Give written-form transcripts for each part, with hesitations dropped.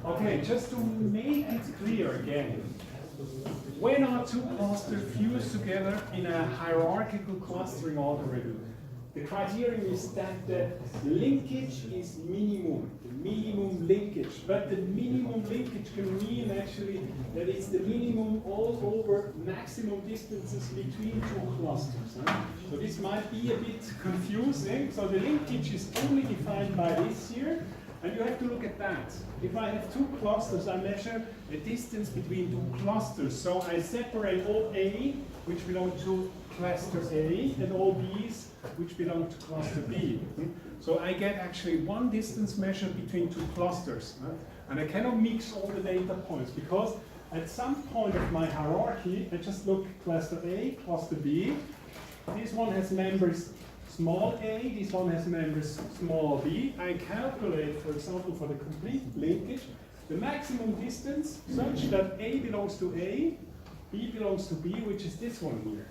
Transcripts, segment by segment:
Okay, just to make it clear again, when are two clusters fused together in a hierarchical clustering algorithm? The criterion is that the linkage is minimum, the minimum linkage. But the minimum linkage can mean actually that it's the minimum all over maximum distances between two clusters. Huh? So this might be a bit confusing. So the linkage is only defined by this here. And you have to look at that. If I have two clusters, I measure the distance between two clusters. So I separate all A, which belong to cluster A, and all B's, which belong to cluster B. So I get actually one distance measure between two clusters. And I cannot mix all the data points, because at some point of my hierarchy, I just look at cluster A, cluster B. This one has members small a, this one has members small b. I calculate, for example, for the complete linkage, the maximum distance such that A belongs to A, B belongs to B, which is this one here.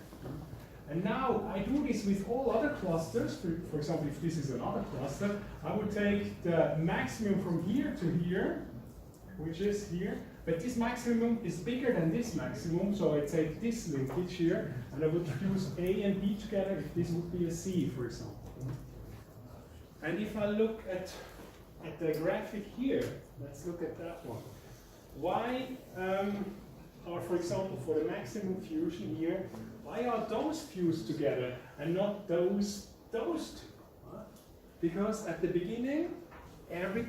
And now I do this with all other clusters. For example, if this is another cluster, I would take the maximum from here to here, which is here. But this maximum is bigger than this maximum, so I take this linkage here, and I would fuse A and B together if this would be a C, for example. And if I look at the graphic here, let's look at that one. Why are, for example, for the maximum fusion here, why are those fused together and not those two? Because at the beginning, every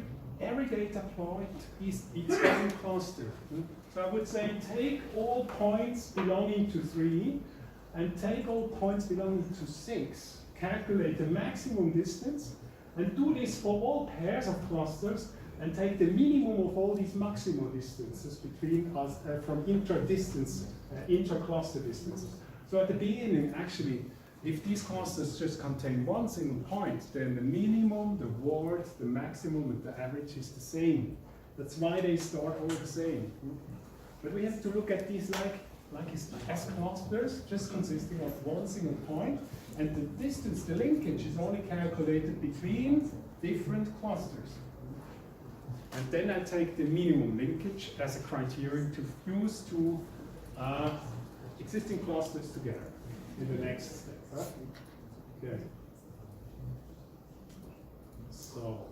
data point is its own cluster. So I would say take all points belonging to 3 and take all points belonging to 6, calculate the maximum distance, and do this for all pairs of clusters, and take the minimum of all these maximal distances between us from inter-cluster distances. So at the beginning, actually, if these clusters just contain one single point, then the minimum, the word, the maximum, and the average is the same. That's why they start all the same. But we have to look at these as clusters, just consisting of one single point, and the distance, the linkage, is only calculated between different clusters. And then I take the minimum linkage as a criterion to fuse two existing clusters together in the next step. Okay. So,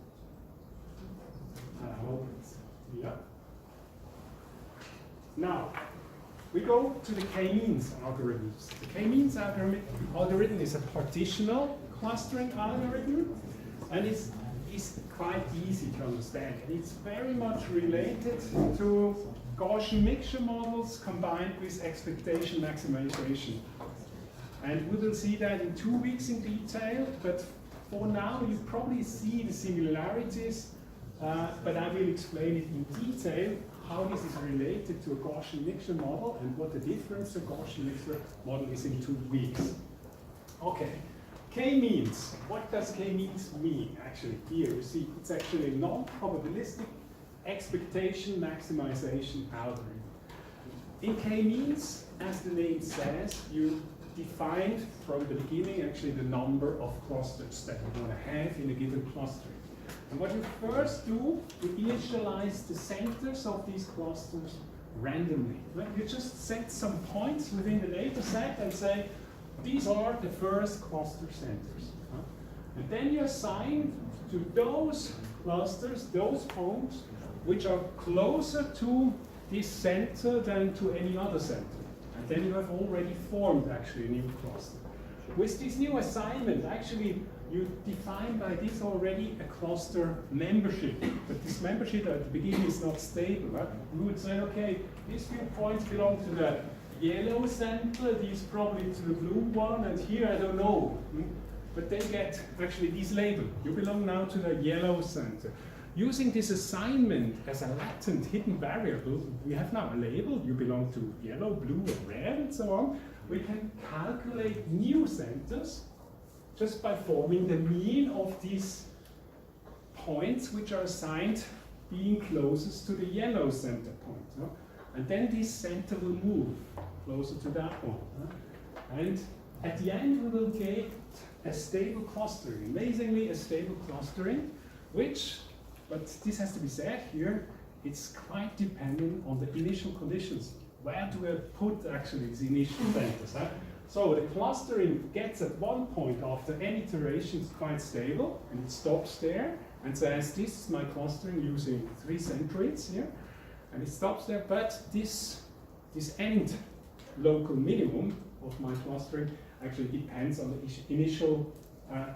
I hope it's, yeah. Now, we go to the k-means algorithms. The k-means algorithm is a partitional clustering algorithm, and it's quite easy to understand. And it's very much related to Gaussian mixture models combined with expectation maximization. And we will see that in 2 weeks in detail, but for now you probably see the similarities, but I will explain it in detail how this is related to a Gaussian mixture model and what the difference of Gaussian mixture model is in 2 weeks. Okay, k-means. What does k-means mean? Actually, here you see it's actually a non-probabilistic expectation maximization algorithm. In k-means, as the name says, you define from the beginning actually the number of clusters that you want to have in a given cluster. And what you first do, you initialize the centers of these clusters randomly. Right? You just set some points within the data set and say, these are the first cluster centers. And then you assign to those clusters, those points, which are closer to this center than to any other center. And then you have already formed actually a new cluster. With this new assignment, actually, you define by this already a cluster membership. But this membership at the beginning is not stable. Right? We would say, okay, these few points belong to the yellow center, these probably to the blue one, and here I don't know. But they get actually this label. You belong now to the yellow center. Using this assignment as a latent hidden variable, we have now a label, you belong to yellow, blue, or red, and so on. We can calculate new centers just by forming the mean of these points which are assigned being closest to the yellow center point. No? And then this center will move closer to that one. No? And at the end we will get a stable clustering, amazingly a stable clustering, which but this has to be said here, it's quite dependent on the initial conditions. Where do I put actually these initial centers? Huh? So the clustering gets at one point after any iteration quite stable, and it stops there and says, this is my clustering using 3 centroids here, and it stops there, but this end local minimum of my clustering actually depends on the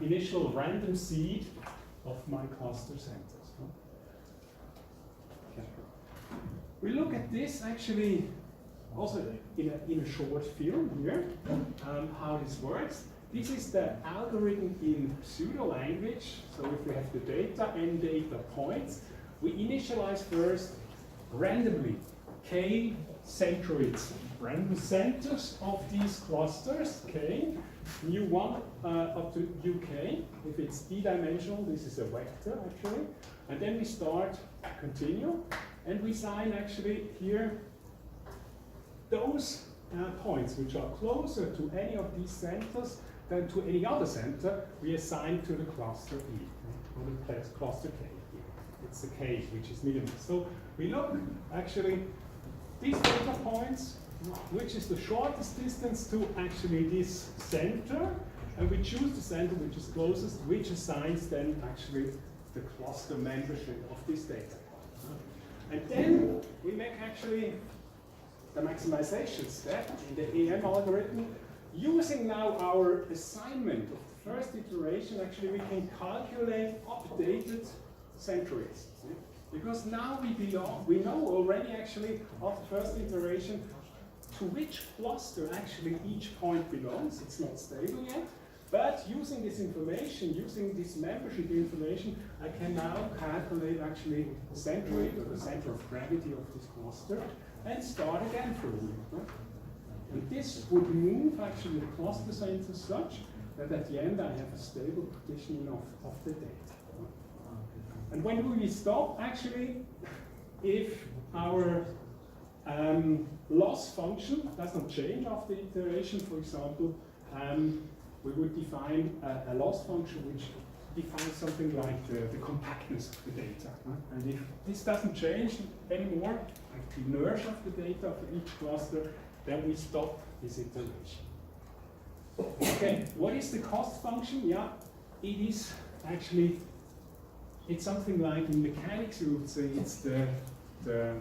initial random seed of my cluster centers. Okay. We look at this actually also in a short film here, how this works. This is the algorithm in pseudo language. So if we have the data and data points, we initialize first randomly k centroids, random centers of these clusters, k, mu1 up to uk. If it's d-dimensional, this is a vector actually. And then we start continue, and we assign actually here those points which are closer to any of these centers than to any other center, we assign to the cluster E, or the cluster K. It's the K which is minimum. So we look actually these data points, which is the shortest distance to actually this center, and we choose the center which is closest, which assigns then actually the cluster membership of this data. And then we make actually the maximization step in the EM algorithm. Using now our assignment of the first iteration, actually we can calculate updated centroids. Because now we know already actually of the first iteration to which cluster actually each point belongs. It's not stable yet, but using this information, using this membership information, I can now calculate actually the centroid or the center of gravity of this cluster and start again for a loop. And this would move actually the cluster center such that at the end I have a stable partitioning of the data. And when do we stop? Actually, if our loss function does not change after iteration, for example, we would define a loss function which defines something like the compactness of the data. And if this doesn't change anymore, like the inertia of the data for each cluster, then we stop this iteration. Okay, what is the cost function? Yeah, it is actually, it's something like in mechanics you would say it's the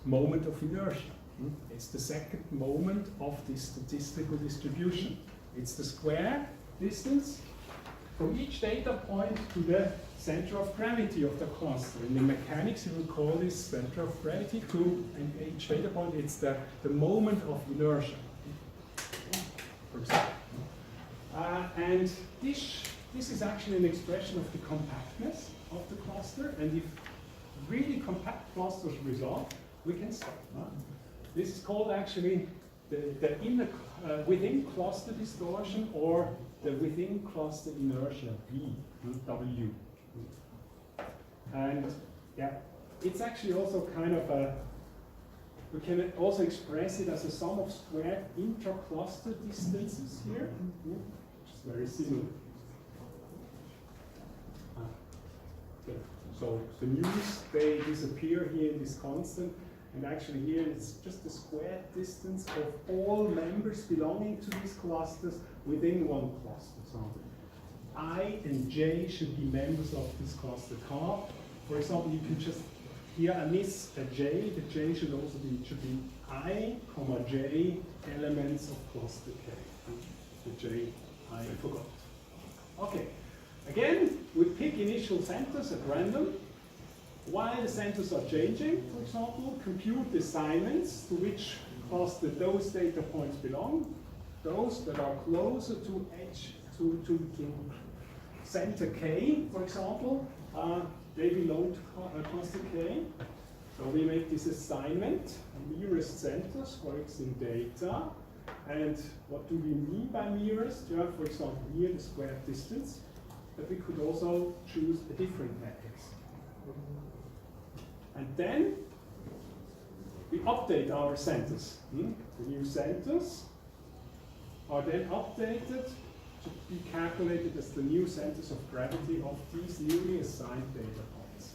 moment of inertia. It's the second moment of this statistical distribution. It's the square distance from each data point to the center of gravity of the cluster. In the mechanics, you would call this center of gravity to each data point. It's the moment of inertia, for example. And this is actually an expression of the compactness of the cluster. And if really compact clusters result, we can stop. This is called actually the inner within cluster distortion, or the within cluster inertia, W. And yeah, it's actually also kind of a, we can also express it as a sum of squared intra-cluster distances here, which is very similar. Okay. So the mu's, they disappear here in this constant, and actually here it's just the squared distance of all members belonging to these clusters within one cluster. So I and J should be members of this cluster K. For example, you can just, here I miss a J, the J should also be, I, comma J elements of cluster K. The J I forgot. Okay, again, we pick initial centers at random. While the centers are changing, for example, compute the assignments to which cluster those data points belong. Those that are closer to to center K, for example, they belong to cluster K. So we make this assignment, nearest centers for X in data. And what do we mean by nearest? Yeah, for example, here the squared distance. But we could also choose a different matrix. And then we update our centers. The new centers are then updated to be calculated as the new centers of gravity of these newly assigned data points.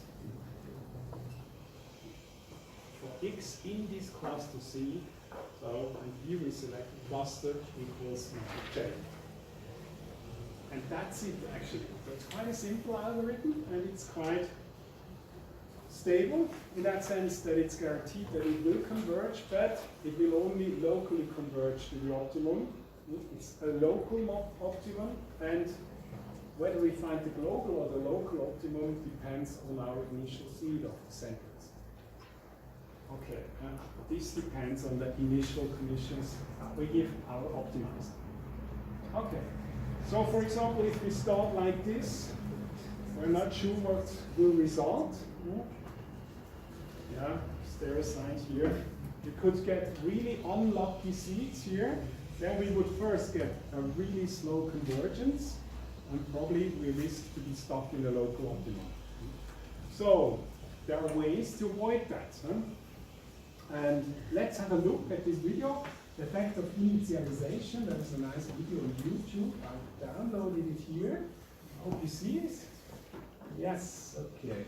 matrix in this cluster C. So, and here we select cluster equals matrix J. And that's it actually. So it's quite a simple algorithm, and it's quite stable in that sense that it's guaranteed that it will converge, but it will only locally converge to the optimum. It's a local optimum, and whether we find the global or the local optimum depends on our initial seed of the centers. Okay, this depends on the initial conditions we give our optimizer. Okay, so for example, if we start like this, we're not sure what will result. Yeah, there is a sign here. You could get really unlucky seeds here. Then we would first get a really slow convergence, and probably we risk to be stuck in the local optimum. So there are ways to avoid that. And let's have a look at this video, the effect of initialization. There is a nice video on YouTube. I downloaded it here. I hope you see it. Yes, okay.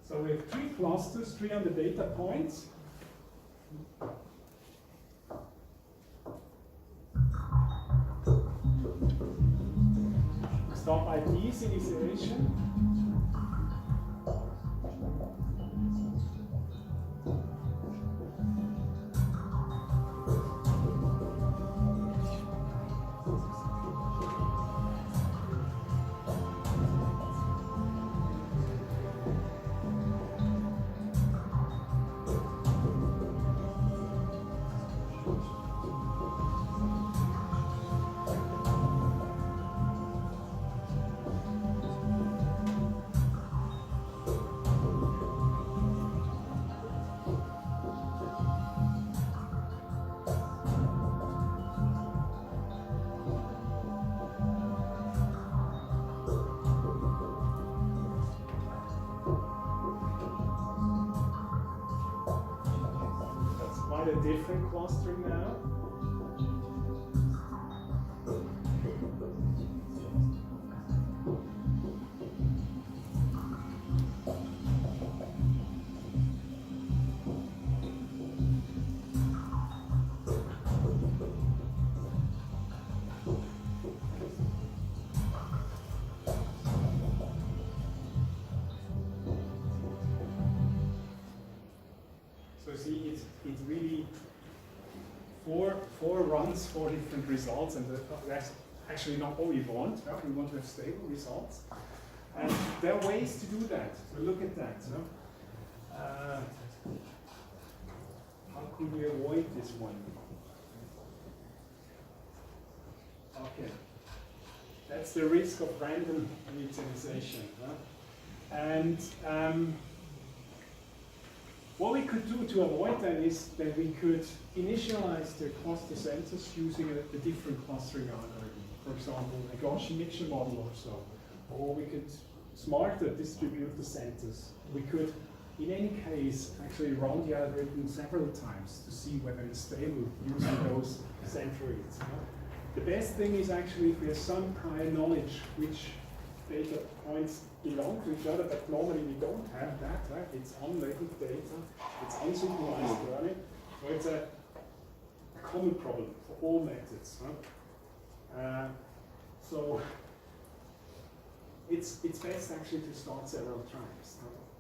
So we have 3 clusters, 300 data points. Start by initialization. A different clustering now. So see, it's really four runs, 4 different results, and that's actually not what we want. Yeah? We want to have stable results. And there are ways to do that. So look at that. How could we avoid this one? Okay. That's the risk of random initialization. Huh? And what we could do to avoid that is that we could initialize the cluster centers using a different clustering algorithm. For example, a Gaussian mixture model or so. Or we could smarter distribute the centers. We could, in any case, actually run the algorithm several times to see whether it's stable using those centroids. The best thing is actually if we have some prior knowledge which data points belong to each other, but normally we don't have that, right? It's unlabeled data, it's unsupervised learning, so it's a common problem for all methods. Huh? So it's best actually to start several times.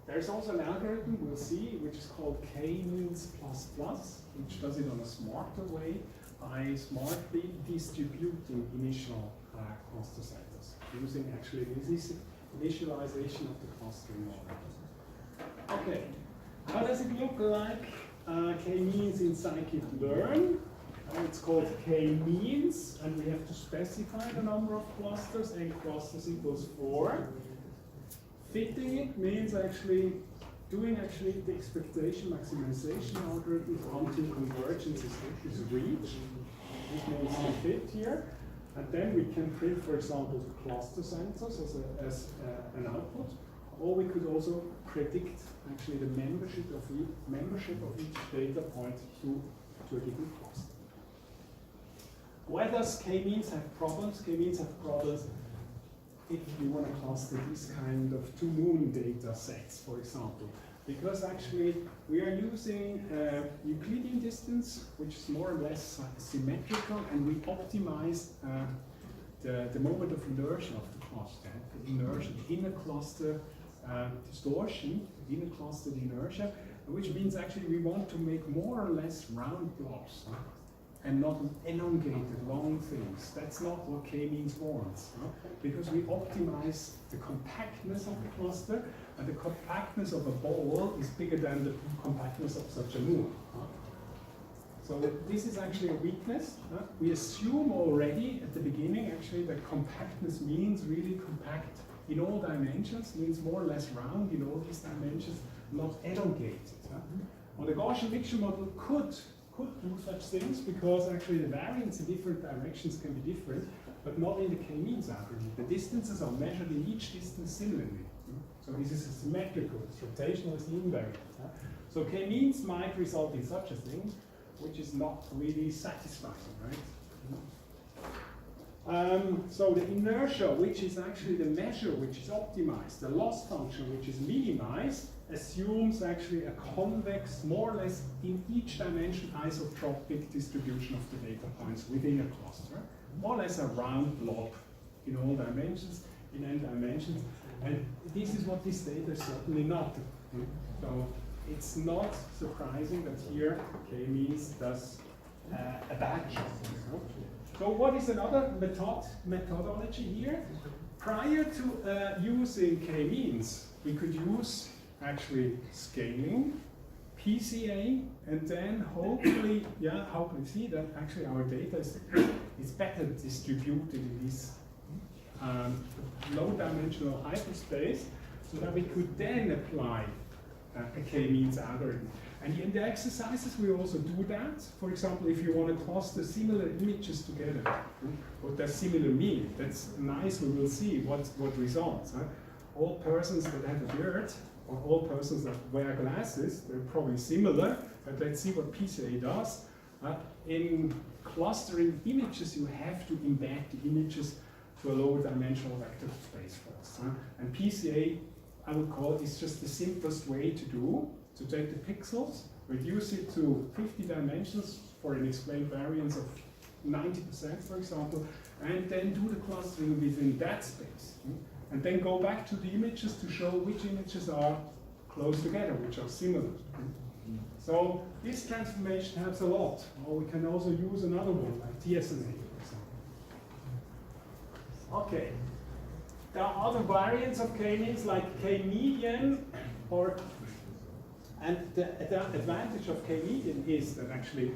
There's also an algorithm we'll see which is called k-means++, which does it on a smarter way by smartly distributing initial cluster centers, using actually initialization of the clustering model. Okay, how does it look like k-means in scikit-learn? It's called k-means, and we have to specify the number of clusters, and clusters equals 4. Fitting it means actually doing the expectation maximization algorithm until convergence is reached. This means to fit here. And then we can print, for example, the cluster centers as an output. Or we could also predict actually the membership of each data point to a given cluster. Where does k-means have problems? K-means have problems if you want to cluster this kind of two moon data sets, for example. Because actually we are using Euclidean distance, which is more or less symmetrical, and we optimize the moment of inertia of the cluster, the inertia, the inner cluster distortion, inner cluster inertia, which means actually we want to make more or less round blobs and not elongated long things. That's not what k-means wants, because we optimize the compactness of the cluster, and the compactness of a ball is bigger than the compactness of such a moon. So this is actually a weakness. We assume already at the beginning actually that compactness means really compact in all dimensions, means more or less round in all these dimensions, not elongated. Well, the Gaussian mixture model could do such things, because actually the variance in different directions can be different, but not in the k-means algorithm. The distances are measured in each distance similarly. So this is symmetrical, it's rotational, it's invariant. So k-means might result in such a thing, which is not really satisfying, right? So the inertia, which is actually the measure which is optimized, the loss function which is minimized, assumes actually a convex, more or less in each dimension isotropic distribution of the data points within a cluster. More or less a round blob in all dimensions, in n dimensions. And this is what this data is certainly not. So it's not surprising that here k-means does a bad job. So what is another methodology here? Prior to using k-means, we could use actually scaling, PCA, and then hopefully see that actually our data is better distributed in this low-dimensional hyperspace, so that we could then apply a k-means algorithm. And in the exercises we also do that. For example, if you want to cluster similar images together, what does similar mean? That's nice, we will see what results. All persons that have a beard, or all persons that wear glasses, they're probably similar, but let's see what PCA does. In clustering images, you have to embed the images to a lower dimensional vector space first. And PCA, I would call it, is just the simplest way to do, to take the pixels, reduce it to 50 dimensions for an explained variance of 90%, for example, and then do the clustering within that space. And then go back to the images to show which images are close together, which are similar. So this transformation helps a lot. Or we can also use another one, like TSNA, for example. Okay. There are other variants of k-means, like k-median, and the advantage of k-median is that actually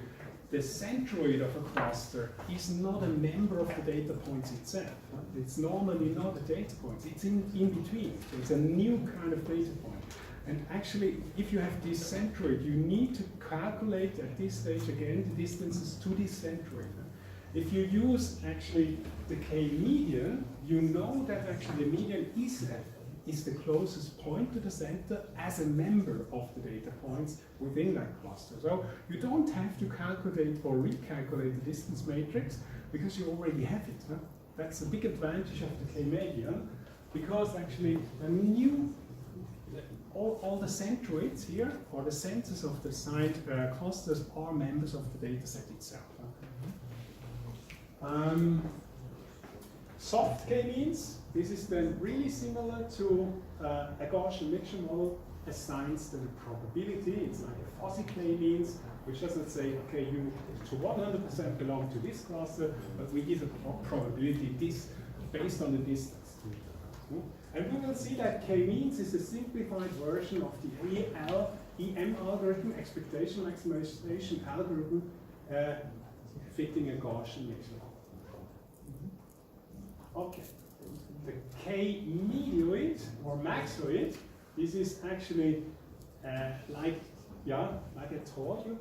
the centroid of a cluster is not a member of the data points itself. It's normally not a data point, it's in between. So it's a new kind of data point. And actually, if you have this centroid, you need to calculate at this stage again the distances to this centroid. If you use actually the k-median, you know that actually the median is the closest point to the center as a member of the data points within that cluster. So you don't have to calculate or recalculate the distance matrix, because you already have it. That's a big advantage of the k-median, because actually all the centroids here, or the centers of the assigned clusters, are members of the data set itself. Soft k-means, this is then really similar to a Gaussian mixture model assigns the probability. It's like a fuzzy k-means, which doesn't say, okay, you to 100% belong to this cluster, but we give a probability this based on the distance. And we will see that k-means is a simplified version of the EM algorithm, expectation maximization algorithm, fitting a Gaussian mixture model. Okay. The k-medioid or maxoid, this is actually like I told you,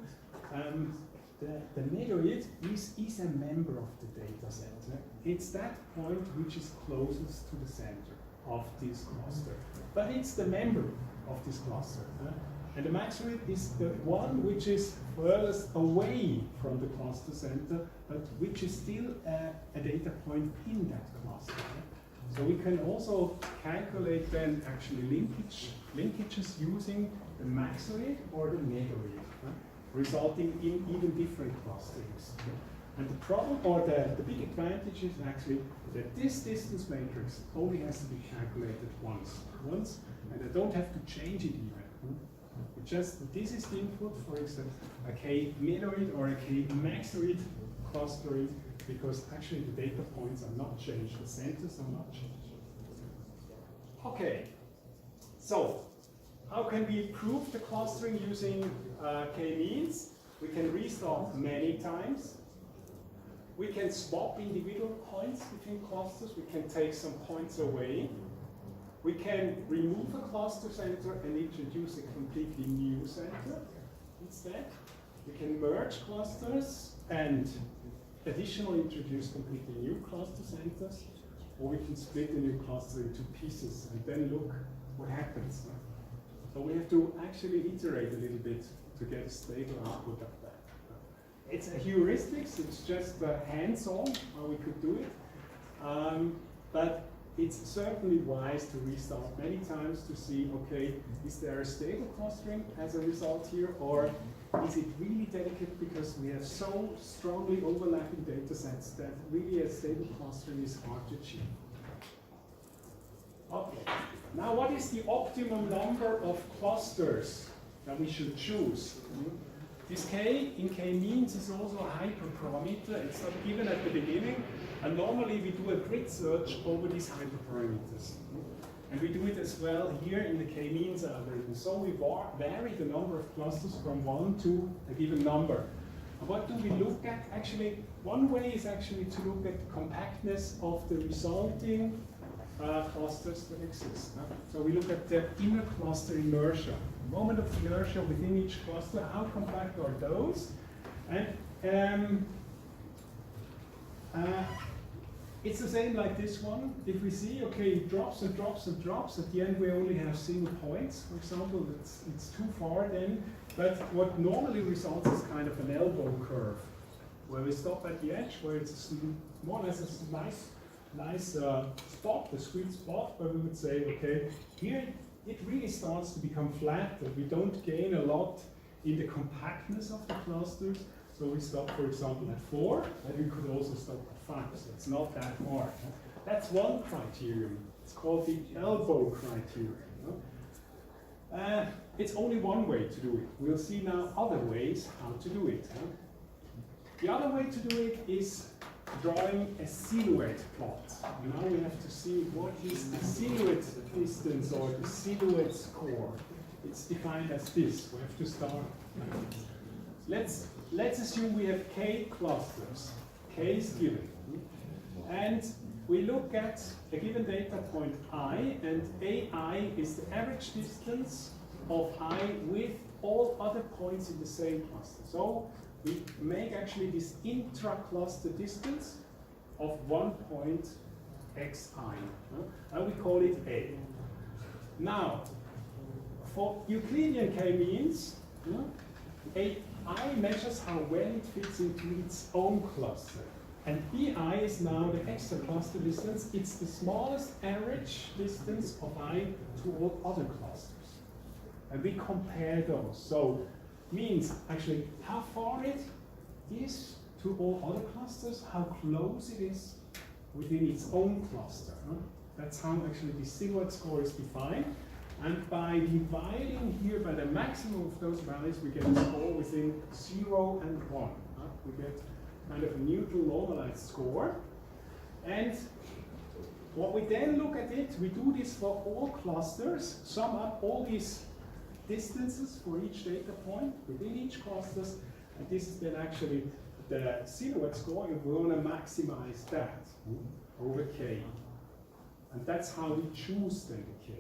the medioid is a member of the data set. It's that point which is closest to the center of this cluster, but it's the member of this cluster. And the maxoid is the one which is furthest away from the cluster center, but which is still a data point in that cluster. So we can also calculate then actually linkages using the maxoid or the megaoid, resulting in even different clusterings. And the problem, or the big advantage is actually that this distance matrix only has to be calculated once, and I don't have to change it even. This is the input for example, a K megaoid or a K maxoid clustering, because actually the data points are not changed, the centers are not changed. Okay, so how can we improve the clustering using K-means? We can restart many times. We can swap individual points between clusters. We can take some points away. We can remove a cluster center and introduce a completely new center instead. We can merge clusters and additionally introduce completely new cluster centers, or we can split the new cluster into pieces and then look what happens. So we have to actually iterate a little bit to get a stable output of that. It's a heuristics, it's just hands-on how we could do it. But it's certainly wise to restart many times to see, okay, is there a stable clustering as a result here, or is it really delicate because we have so strongly overlapping data sets that really a stable clustering is hard to achieve? Okay, now what is the optimum number of clusters that we should choose? This K in K-means is also a hyperparameter. It's not given at the beginning, and normally we do a grid search over these hyperparameters. And we do it as well here in the K-means algorithm. So we vary the number of clusters from 1 to a given number. And what do we look at? Actually, one way is actually to look at the compactness of the resulting clusters that exist. So we look at the inner cluster inertia. Moment of inertia within each cluster, how compact are those? And it's the same like this one. If we see, okay, it drops and drops and drops, at the end we only have single points, for example, it's too far then. But what normally results is kind of an elbow curve, where we stop at the edge, where it's more or less a nice spot, a sweet spot, where we would say, okay, here it really starts to become flat, and we don't gain a lot in the compactness of the clusters. So we stop, for example, at 4, and we could also stop at 5, so it's not that hard. That's one criterion. It's called the elbow criterion. It's only one way to do it. We'll see now other ways how to do it. The other way to do it is drawing a silhouette plot. Now we have to see what is the silhouette distance or the silhouette score. It's defined as this. We have to start. Let's assume we have K clusters. K is given. And we look at a given data point I, and AI is the average distance of I with all other points in the same cluster. So we make actually this intra-cluster distance of 1 point xi, and we call it A. Now, for Euclidean K-means, AI measures how well it fits into its own cluster. And BI is now the extra cluster distance. It's the smallest average distance of I to all other clusters. And we compare those. So, means actually how far it is to all other clusters, how close it is within its own cluster. That's how actually the silhouette score is defined. And by dividing here by the maximum of those values, we get a score within 0 and 1. We get kind of a neutral normalized score. And what we then look at it, we do this for all clusters, sum up all these distances for each data point within each cluster, and this is then actually the silhouette score, and we want to maximize that over K. And that's how we choose then the K.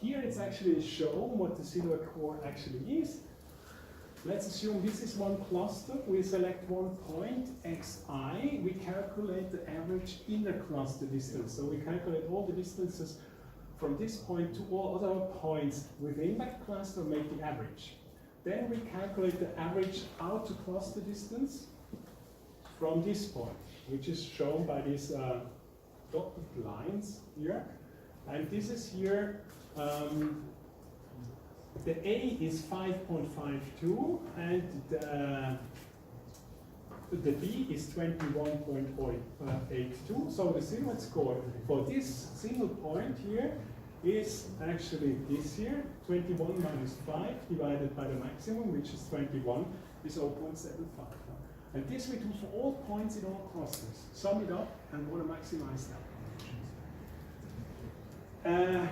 Here it's actually shown what the silhouette score actually is. Let's assume this is one cluster. We select 1 point, xi. We calculate the average inner cluster distance. So we calculate all the distances from this point to all other points within that cluster, make the average. Then we calculate the average outer cluster distance from this point, which is shown by these dotted lines here. And this is here, the A is 5.52 and the B is 21.82. So the silhouette score for this single point here is actually this here, 21 minus 5 divided by the maximum, which is 21, is 0.75. And this we do for all points in all clusters. Sum it up and want to maximize that.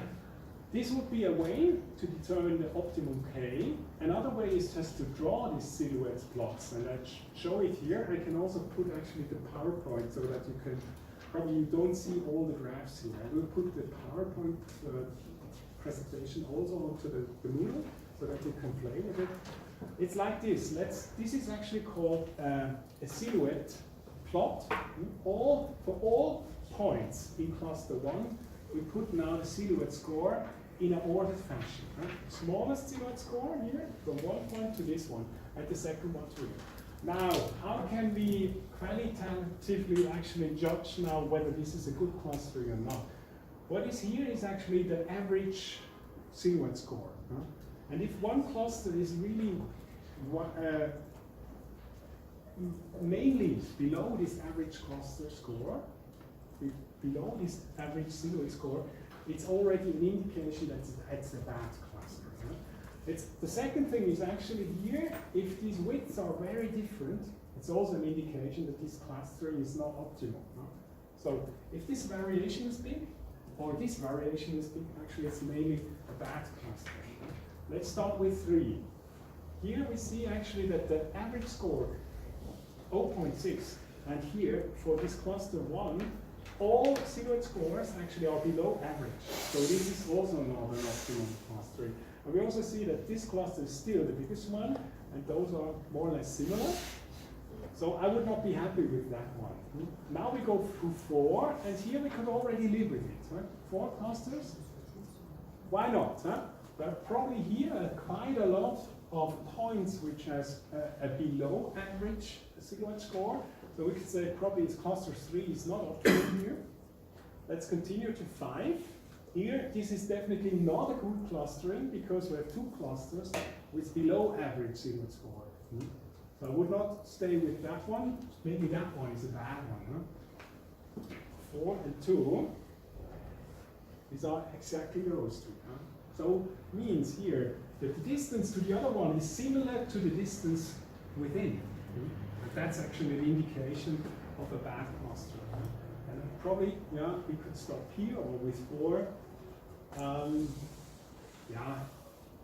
This would be a way to determine the optimum K. Another way is just to draw these silhouette plots, and I show it here. I can also put actually the PowerPoint so that you can, probably you don't see all the graphs here. I will put the PowerPoint presentation also onto the Moodle so that you can play with it. It's like this. This is actually called a silhouette plot. For all points in cluster 1, we put now the silhouette score in an ordered fashion. Right? Smallest silhouette score here, from one point to this one, and the second one to here. Now, how can we qualitatively actually judge now whether this is a good clustering or not? What is here is actually the average silhouette score. Huh? And if one cluster is really mainly below this average cluster score, below this average silhouette score, it's already an indication that it's a bad cluster. Huh? The second thing is actually here, if these widths are very different, it's also an indication that this clustering is not optimal. Huh? So if this variation is big, or this variation is big, actually it's mainly a bad clustering. Huh? Let's start with 3. Here we see actually that the average score, 0.6, and here for this cluster 1, all silhouette scores actually are below average. So this is also not an optimum clustering. And we also see that this cluster is still the biggest one, and those are more or less similar. So I would not be happy with that one. Now we go through 4, and here we could already live with it. Right? 4 clusters. Why not? Huh? There are probably here quite a lot of points which has a below average silhouette score. So we could say probably cluster 3 is not optimal here. Let's continue to 5. Here, this is definitely not a good clustering because we have 2 clusters with below average silhouette score. So I would not stay with that one. Maybe that one is a bad one. Huh? 4 and 2. These are exactly those 2. Huh? So means here that the distance to the other one is similar to the distance within. That's actually an indication of a bad cluster. And probably, yeah, we could stop here or with 4. Yeah,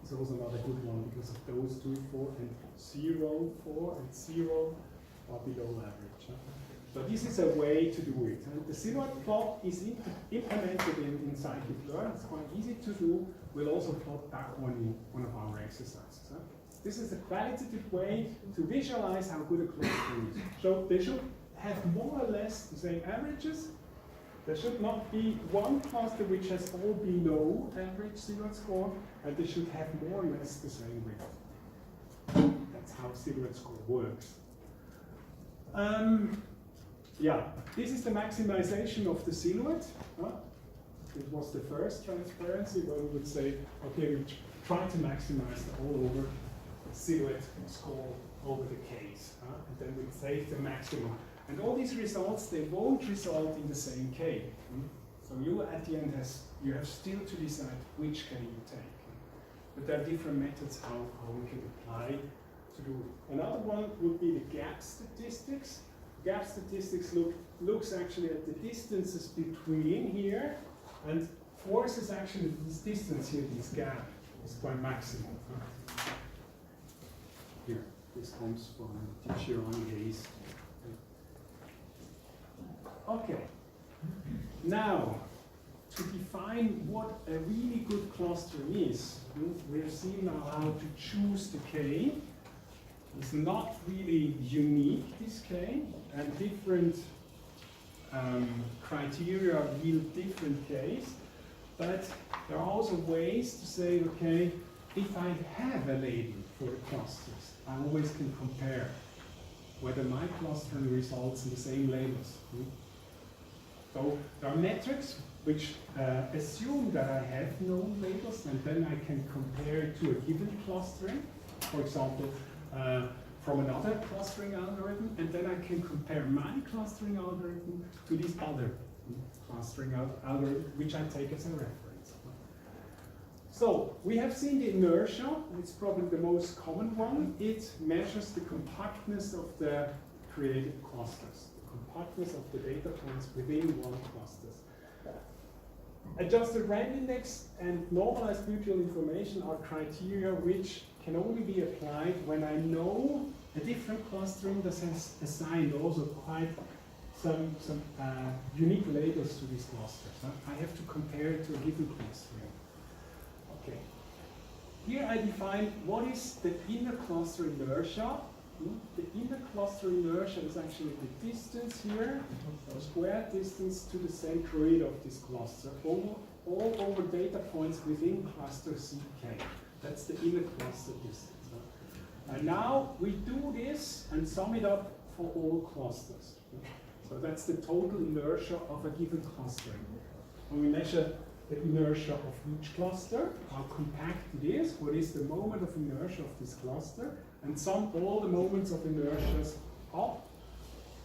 it's also not a good one because of those 2, 4 and 0, 4 and 0 are below average. So this is a way to do it. And the silhouette plot is implemented in scikit-learn. It's quite easy to do. We'll also plot that one in one of our exercises. This is a qualitative way to visualize how good a cluster is. So they should have more or less the same averages. There should not be one cluster which has all below average silhouette score, and they should have more or less the same width. That's how silhouette score works. Yeah, this is the maximization of the silhouette. It was the first transparency where we would say, okay, we try to maximize the all over silhouette score over the case, and then we save the maximum. And all these results, they won't result in the same K. So you at the end you have still to decide which K you take. But there are different methods how we can apply to do it. Another one would be the gap statistics. Gap statistics looks actually at the distances between here and forces actually this distance here, this gap, is quite maximum. Here, this comes from Ticcioni case. Okay. Now, to define what a really good clustering is, we have seen now how to choose the K. It's not really unique, this K, and different criteria yield different Ks, but there are also ways to say, okay, if I have a label for the clusters, I always can compare whether my clustering results in the same labels. So there are metrics which assume that I have known labels, and then I can compare it to a given clustering, for example, from another clustering algorithm, and then I can compare my clustering algorithm to this other clustering algorithm, which I take as a reference. So we have seen the inertia. It's probably the most common one. It measures the compactness of the created clusters, the compactness of the data points within one cluster. Adjusted rand index and normalized mutual information are criteria which can only be applied when I know a different clustering that has assigned also quite some unique labels to these clusters. I have to compare it to a given clustering. Okay. Here I define what is the inner cluster inertia. The inner cluster inertia is actually the distance here, the square distance to the centroid of this cluster, all over data points within cluster CK. That's the inner cluster distance. And now we do this and sum it up for all clusters. So that's the total inertia of a given clustering. When we measure the inertia of each cluster, how compact it is, what is the moment of inertia of this cluster, and sum all the moments of inertia up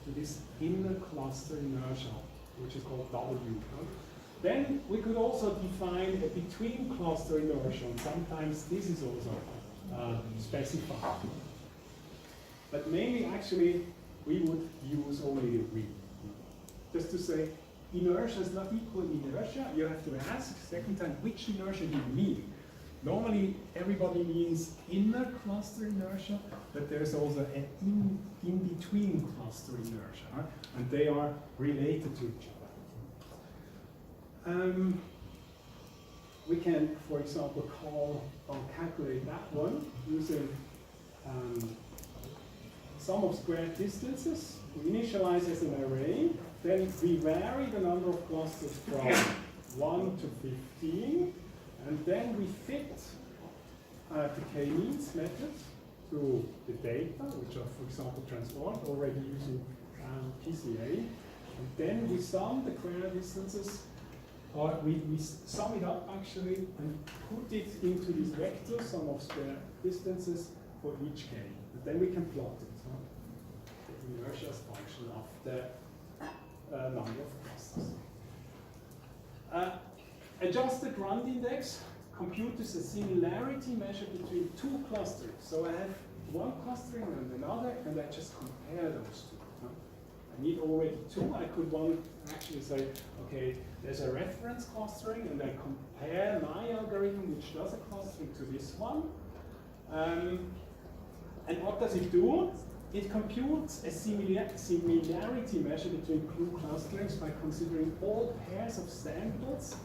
to this inner cluster inertia, which is called W. Then we could also define a between cluster inertia, and sometimes this is also specified. But mainly, actually, we would use only the V. Just to say, inertia is not equal inertia. You have to ask second time, which inertia do you mean? Normally, everybody means inner cluster inertia, but there's also an in-between cluster inertia, and they are related to each other. We can, for example, call or calculate that one using sum of squared distances. We initialize as an array, then we vary the number of clusters from 1 to 15, and then we fit the k-means method to the data, which are, for example, transformed already using PCA. And then we sum the square distances, or we sum it up actually and put it into this vector sum of square distances for each k. And then we can plot it. The inertia as function of the number of clusters. Adjusted rand index computes a similarity measure between two clusters. So I have one clustering and another, and I just compare those two. I need already two. I could actually say, okay, there's a reference clustering, and I compare my algorithm, which does a clustering, to this one. And what does it do? It computes a similarity measure between two clusterings by considering all pairs of samples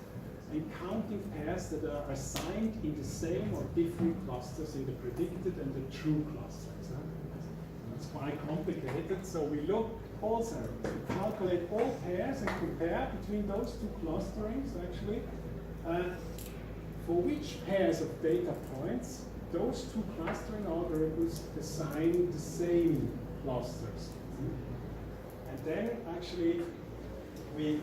and counting pairs that are assigned in the same or different clusters in the predicted and the true clusters. That's quite complicated. So we look also to calculate all pairs and compare between those two clusterings actually for which pairs of data points those two clustering algorithms assign the same clusters. And then actually we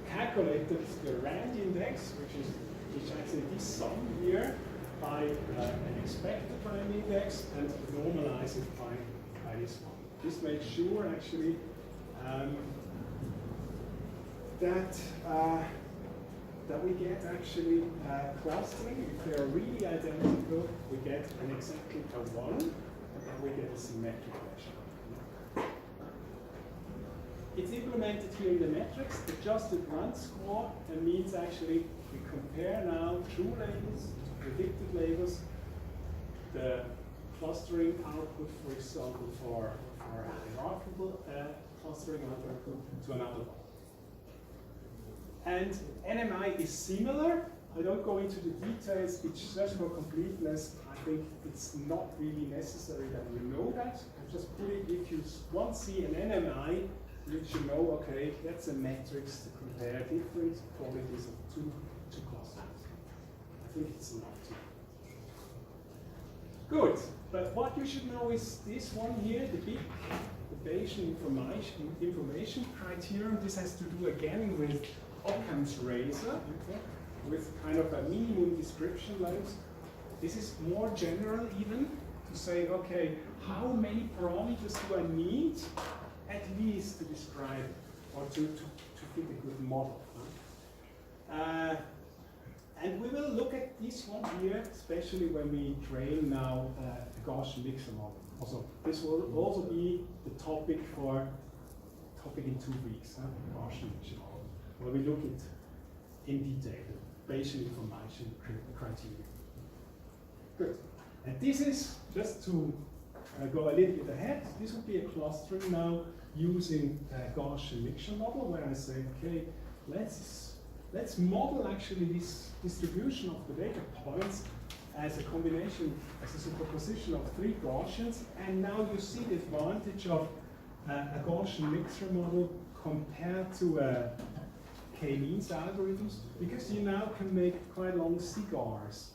calculated the rand index, which actually this sum here by an expected rand index, and normalize it by this one. This makes sure actually that we get actually clustering. If they are really identical, we get exactly a 1, and then we get a symmetric measure. It's implemented here in the metrics, adjusted rand score, and means actually we compare now true labels to predicted labels, the clustering output, for example, for a hierarchical clustering algorithm to another one. And NMI is similar. I don't go into the details. It's just for completeness. I think it's not really necessary that you know that. I just put it, if you once see an NMI, you should know, okay, that's a matrix to compare different qualities of two clusters. I think it's enough to. Good, but what you should know is this one here, the Bayesian information criterion. This has to do again with Occam's razor, okay, with kind of a minimum description length. This is more general even to say, okay, how many parameters do I need at least to describe or to fit a good model? Huh? And we will look at this one here, especially when we train now a Gaussian mixer model. Also, this will also be the topic in 2 weeks, huh? Gaussian mixer model, where we look at in detail the Bayesian information criteria. Good. And this is, just to go a little bit ahead, this would be a clustering now using a Gaussian mixture model, where I say, okay, let's model actually this distribution of the data points as a combination, as a superposition of 3 Gaussians, and now you see the advantage of a Gaussian mixture model compared to k-means algorithms, because you now can make quite long cigars,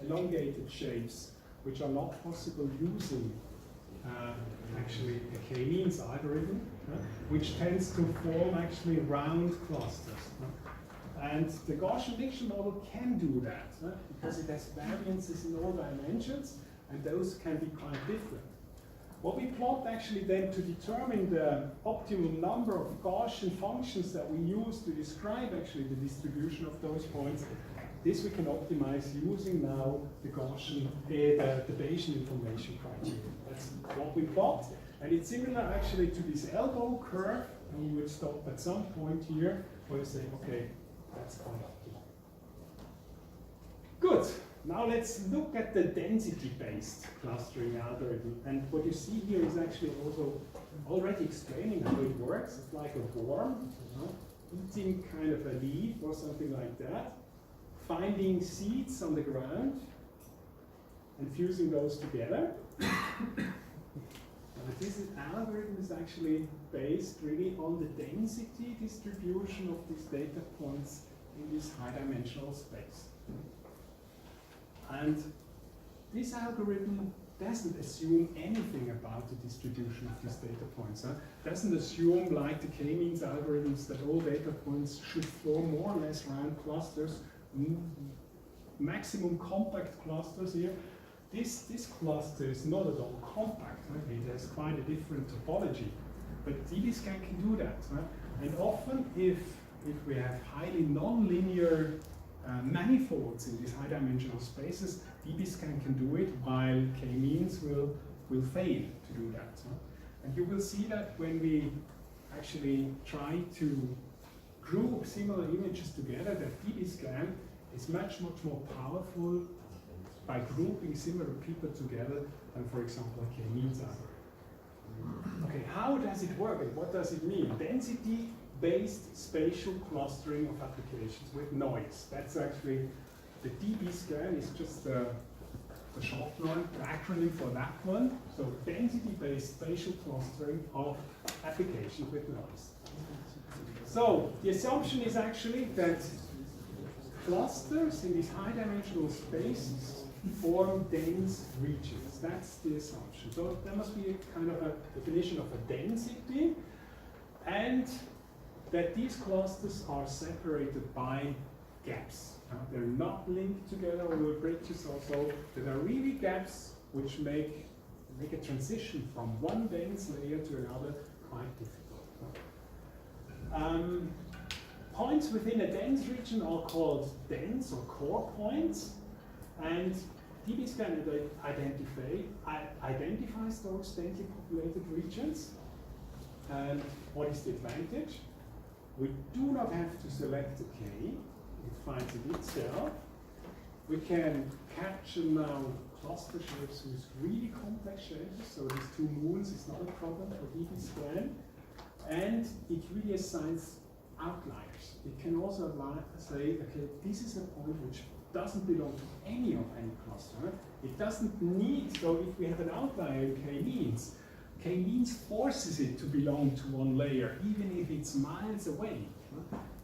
elongated shapes, which are not possible using actually a k-means algorithm, which tends to form actually round clusters. And the Gaussian mixture model can do that, because it has variances in all dimensions, and those can be quite different. What we plot actually then to determine the optimum number of Gaussian functions that we use to describe actually the distribution of those points, this we can optimize using now the Gaussian, the Bayesian information criteria. That's what we plot, and it's similar actually to this elbow curve, and you would stop at some point here where you say, okay, that's quite optimal. Good. Now let's look at the density-based clustering algorithm. And what you see here is actually also already explaining how it works. It's like a worm, eating kind of a leaf or something like that, finding seeds on the ground and fusing those together. This algorithm is actually based really on the density distribution of these data points in this high-dimensional space. And this algorithm doesn't assume anything about the distribution of these data points. Doesn't assume, like the k-means algorithms, that all data points should form more or less round clusters, maximum compact clusters here. This cluster is not at all compact. It has quite a different topology, but dbScan can do that. And often, if we have highly nonlinear manifolds in these high-dimensional spaces, dbScan can do it, while k-means will fail to do that. And you will see that when we actually try to group similar images together, that dbScan is much more powerful by grouping similar people together than, for example, a k-means algorithm. Okay, how does it work and what does it mean? Density-based spatial clustering of applications with noise. That's actually, the dbScan is just the short one, the acronym for that one. So density-based spatial clustering of applications with noise. So the assumption is actually that clusters in these high-dimensional spaces form dense regions. That's the assumption. So there must be a kind of a definition of a density, and that these clusters are separated by gaps. They're not linked together with bridges also. There are really gaps which make a transition from one dense layer to another quite difficult. Points within a dense region are called dense or core points, and dbScan identifies those densely populated regions. And what is the advantage? We do not have to select a k, it finds it itself. We can capture now cluster shapes with really complex shapes, so these 2 moons is not a problem for dbScan. And it really assigns outliers. It can also say, okay, this is a point which doesn't belong to any cluster. It doesn't need, so if we have an outlier in k-means forces it to belong to one layer, even if it's miles away.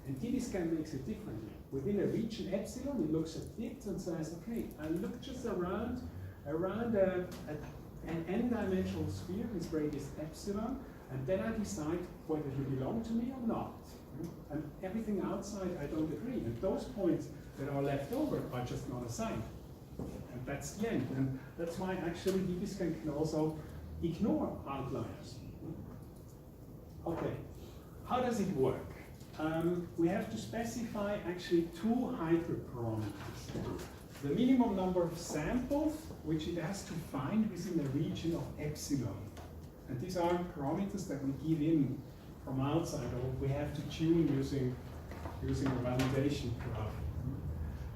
And dbScan makes it differently. Within a region epsilon, it looks at it and says, okay, I look just around, around an n-dimensional sphere with radius epsilon, and then I decide whether you belong to me or not. And everything outside I don't agree. And those points that are left over are just not assigned. And that's the end. And that's why actually DB-scan can also ignore outliers. Okay, how does it work? We have to specify actually two hyperparameters. The minimum number of samples, which it has to find within a region of epsilon. And these are parameters that we give in from outside, or we have to tune using a validation graph.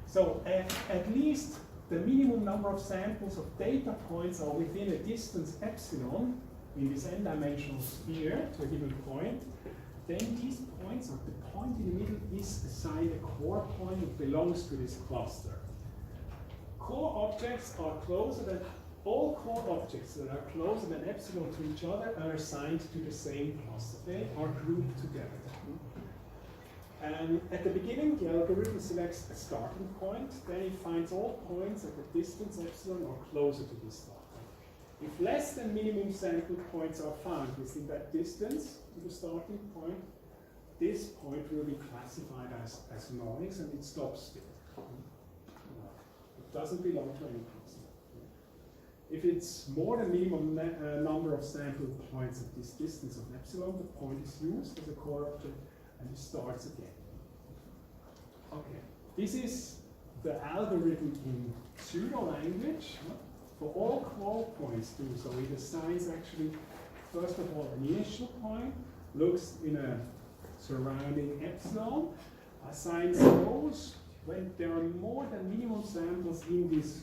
So at least the minimum number of samples of data points are within a distance epsilon in this n-dimensional sphere to a given point. Then these points, or the point in the middle, is assigned a core point that belongs to this cluster. Core objects are closer than all core objects that are closer than epsilon to each other are assigned to the same cluster. They are grouped together. And at the beginning, the algorithm selects a starting point. Then it finds all points at the distance epsilon or closer to this start point. If less than minimum sample points are found within that distance to the starting point, this point will be classified as noise and it stops there. It doesn't belong to any cluster. If it's more than minimum number of sample points at this distance of epsilon, the point is used as a core object and it starts again. Okay, this is the algorithm in pseudo language for all core points too. So it assigns actually, first of all, an initial point, looks in a surrounding epsilon, assigns those when there are more than minimum samples in this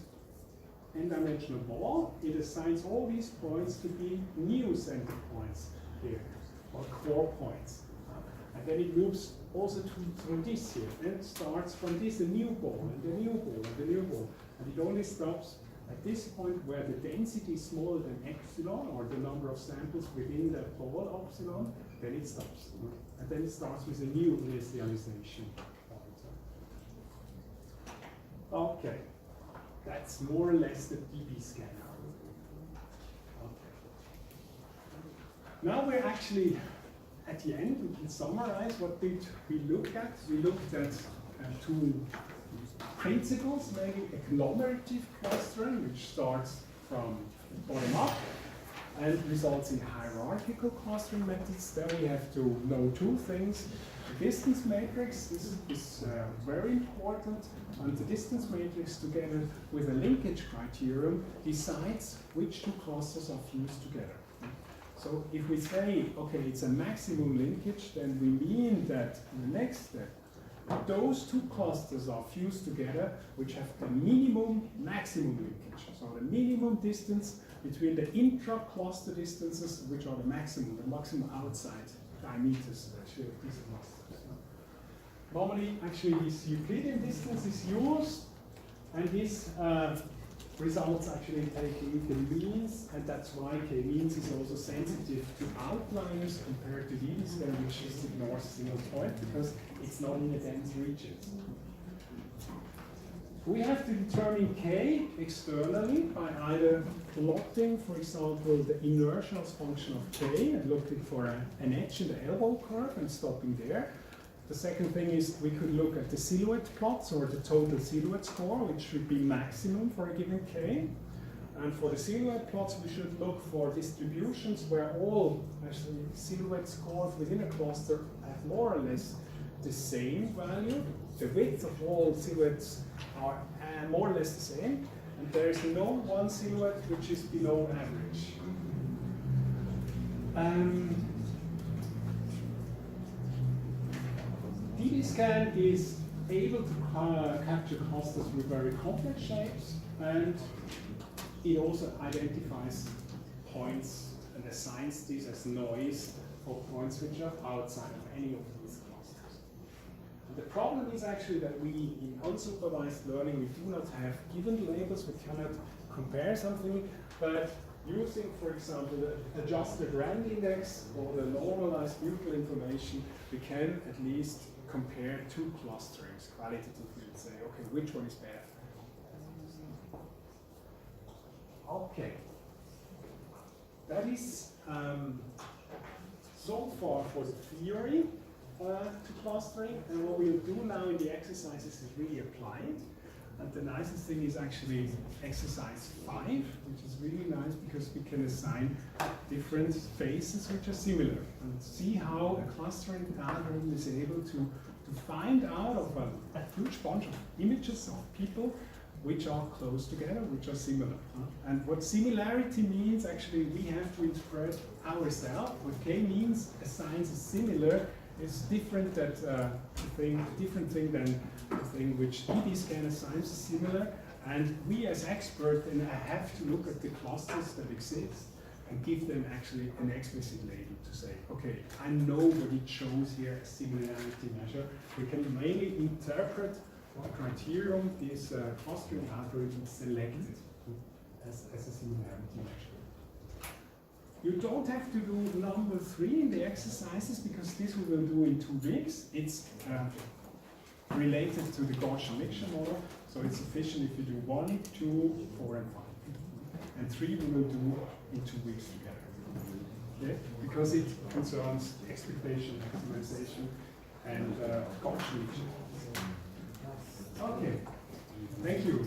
n-dimensional ball, it assigns all these points to be new center points here, or core points. And then it moves also through this here, and starts from this a new ball, and a new ball, and a new ball. And it only stops at this point where the density is smaller than epsilon, or the number of samples within that ball epsilon, then it stops. And then it starts with a new initialization point. Okay. That's more or less the DB-scan algorithm. Okay. Now we're actually at the end. We can summarize what did we look at. We looked at two principles, mainly agglomerative clustering, which starts from bottom up and results in hierarchical clustering methods. There we have to know two things. The distance matrix, this is very important, and the distance matrix together with a linkage criterion decides which two clusters are fused together. So if we say, okay, it's a maximum linkage, then we mean that in the next step, those two clusters are fused together, which have the minimum maximum linkage. So the minimum distance between the intra-cluster distances, which are the maximum outside diameters actually of these clusters. Normally, actually, this Euclidean distance is used, and this results actually taking the means, and that's why k-means is also sensitive to outliers compared to DB-scan, which just ignores a single point because it's not in a dense region. We have to determine k externally by either plotting, for example, the inertial function of k and looking for an edge in the elbow curve and stopping there. The second thing is we could look at the silhouette plots or the total silhouette score, which should be maximum for a given k. And for the silhouette plots, we should look for distributions where all actually silhouette scores within a cluster have more or less the same value. The width of all silhouettes are more or less the same, and there is no one silhouette which is below average. DB-scan is able to capture clusters with very complex shapes, and it also identifies points and assigns these as noise for points which are outside of any of these clusters. And the problem is actually that we, in unsupervised learning, we do not have given labels, we cannot compare something, but using, for example, the adjusted rand index or the normalized neutral information, we can at least compare two clusterings qualitatively and say, okay, which one is better? Okay. That is so far for the theory to clustering, and what we'll do now in the exercises is really apply it. And the nicest thing is actually exercise 5, which is really nice because we can assign different phases which are similar and see how a clustering algorithm is able to find out of a huge bunch of images of people which are close together, which are similar. And what similarity means, actually, we have to interpret ourselves. What K means assigns a similar is different different thing than the thing which ED scan assigns a similar. And we as experts then have to look at the clusters that exist and give them actually an explicit label to say, okay, I know what it shows here as similarity measure. We can mainly interpret what criterion this clustering algorithm selected as a similarity measure. You don't have to do number 3 in the exercises because this we will do in 2 weeks. It's related to the Gaussian mixture model, so it's sufficient if you do 1, 2, 4, and 5. And 3 we will do in 2 weeks together. Okay? Because it concerns expectation, maximization, and Gaussian mixture. Okay, thank you.